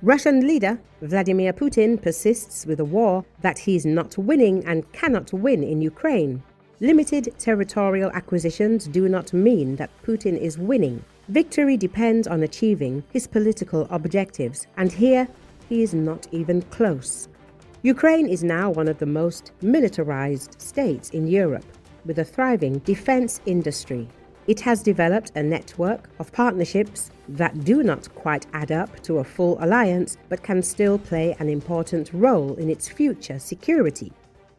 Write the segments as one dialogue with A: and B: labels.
A: Russian leader Vladimir Putin persists with a war that he is not winning and cannot win in Ukraine. Limited territorial acquisitions do not mean that Putin is winning. Victory depends on achieving his political objectives, and here he is not even close. Ukraine is now one of the most militarized states in Europe, with a thriving defense industry. It has developed a network of partnerships that do not quite add up to a full alliance, but can still play an important role in its future security.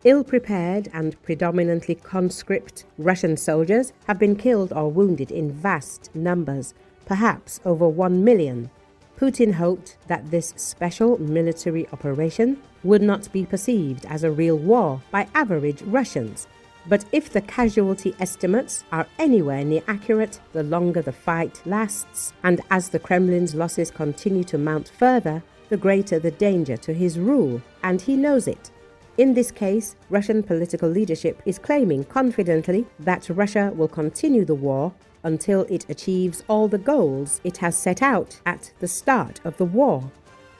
A: Ill-prepared and predominantly conscript Russian soldiers have been killed or wounded in vast numbers, perhaps over 1 million. Putin hoped that this special military operation would not be perceived as a real war by average Russians. But if the casualty estimates are anywhere near accurate, the longer the fight lasts, and as the Kremlin's losses continue to mount further, the greater the danger to his rule, and he knows it. In this case, Russian political leadership is claiming confidently that Russia will continue the war until it achieves all the goals it has set out at the start of the war.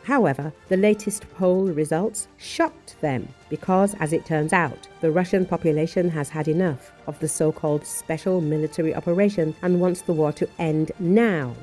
A: However, the latest poll results shocked them because, as it turns out, the Russian population has had enough of the so-called special military operation and wants the war to end now.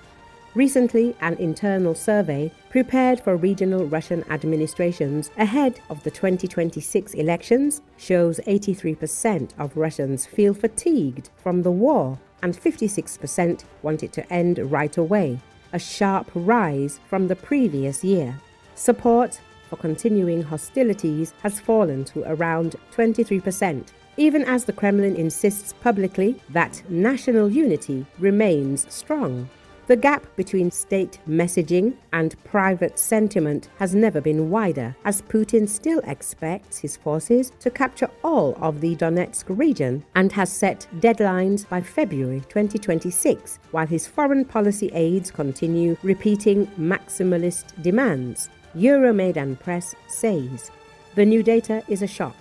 A: Recently, an internal survey prepared for regional Russian administrations ahead of the 2026 elections shows 83% of Russians feel fatigued from the war and 56% want it to end right away, a sharp rise from the previous year. Support for continuing hostilities has fallen to around 23%, even as the Kremlin insists publicly that national unity remains strong. The gap between state messaging and private sentiment has never been wider, as Putin still expects his forces to capture all of the Donetsk region and has set deadlines by February 2026, while his foreign policy aides continue repeating maximalist demands. Euromaidan Press says the new data is a shock.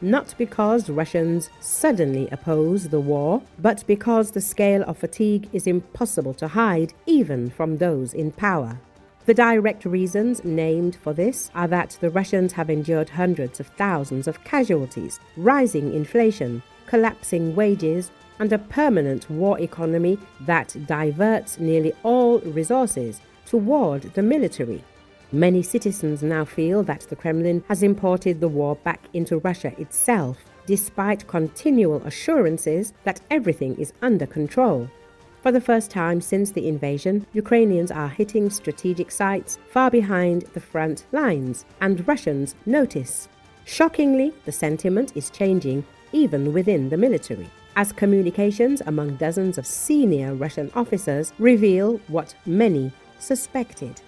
A: Not because Russians suddenly oppose the war, but because the scale of fatigue is impossible to hide even from those in power. The direct reasons named for this are that the Russians have endured hundreds of thousands of casualties, rising inflation, collapsing wages, and a permanent war economy that diverts nearly all resources toward the military. Many citizens now feel that the Kremlin has imported the war back into Russia itself, despite continual assurances that everything is under control. For the first time since the invasion, Ukrainians are hitting strategic sites far behind the front lines, and Russians notice. Shockingly, the sentiment is changing even within the military, as communications among dozens of senior Russian officers reveal what many suspected.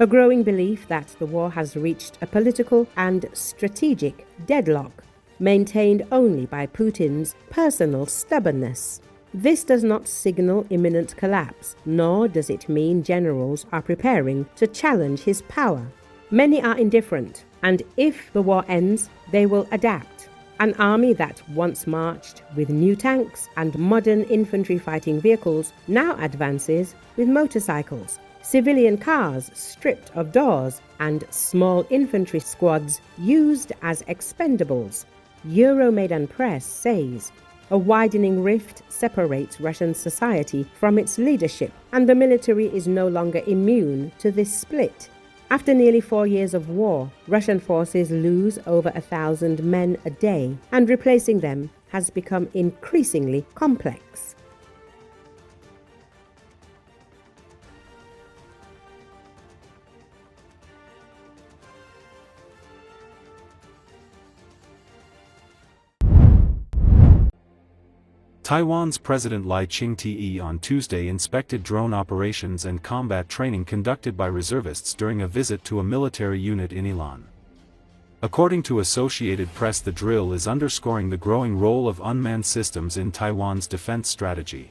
A: A growing belief that the war has reached a political and strategic deadlock, maintained only by Putin's personal stubbornness. This does not signal imminent collapse, nor does it mean generals are preparing to challenge his power. Many are indifferent, and if the war ends, they will adapt. An army that once marched with new tanks and modern infantry fighting vehicles now advances with motorcycles, civilian cars stripped of doors, and small infantry squads used as expendables. Euromaidan Press says a widening rift separates Russian society from its leadership, and the military is no longer immune to this split. After nearly 4 years of war, Russian forces lose over 1,000 men a day, and replacing them has become increasingly complex.
B: Taiwan's President Lai Ching-te on Tuesday inspected drone operations and combat training conducted by reservists during a visit to a military unit in Ilan. According to Associated Press, the drill is underscoring the growing role of unmanned systems in Taiwan's defense strategy.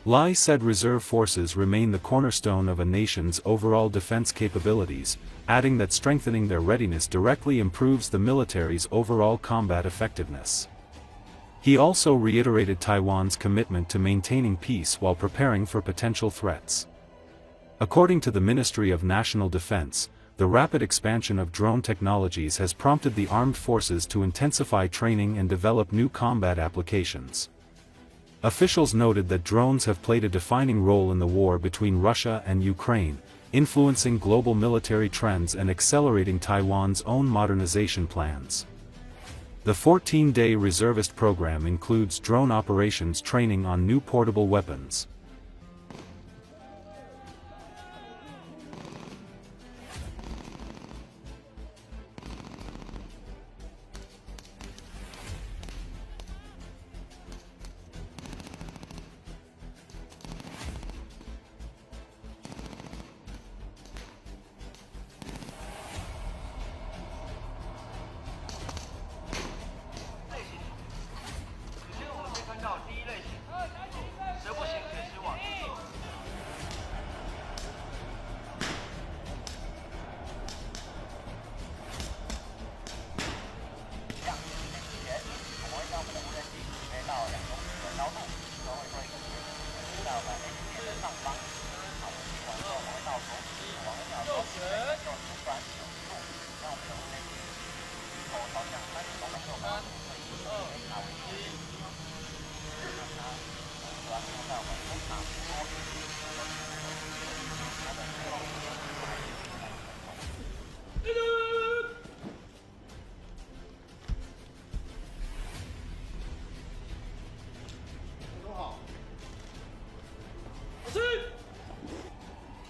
B: Lai said reserve forces remain the cornerstone of a nation's overall defense capabilities, adding that strengthening their readiness directly improves the military's overall combat effectiveness. He also reiterated Taiwan's commitment to maintaining peace while preparing for potential threats. According to the Ministry of National Defense, the rapid expansion of drone technologies has prompted the armed forces to intensify training and develop new combat applications. Officials noted that drones have played a defining role in the war between Russia and Ukraine, influencing global military trends and accelerating Taiwan's own modernization plans. The 14-day reservist program includes drone operations training on new portable weapons.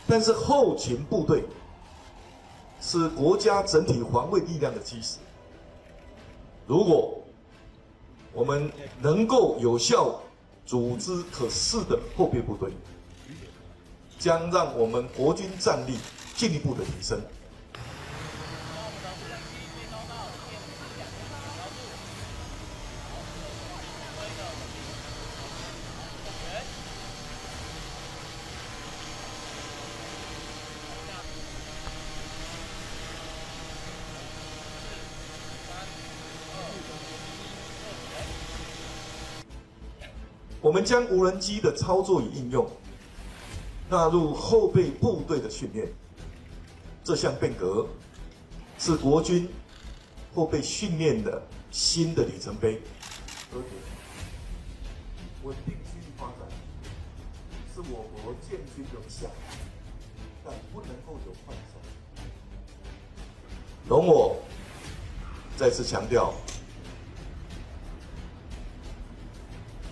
C: 但是后勤部队是国家整体防卫力量的基石。如果我们能够有效组织可视的后备部队，将让我们国军战力进一步的提升。我们将无人机的操作与应用纳入后备部队的训练，这项变革是国军后备训练的新的里程碑。和平、稳定区域发展是我国建军的理想，但不能够有幻想。容我再次强调。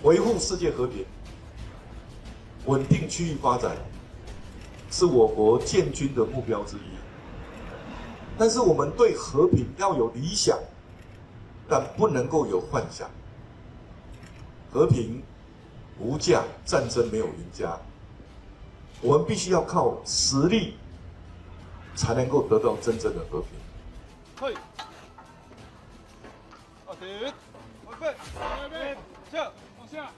C: 维护世界和平、稳定区域发展，是我国建军的目标之一。但是我们对和平要有理想，但不能够有幻想。和平无价，战争没有赢家。我们必须要靠实力，才能够得到真正的和平。
D: 退，停，准备，下。往下。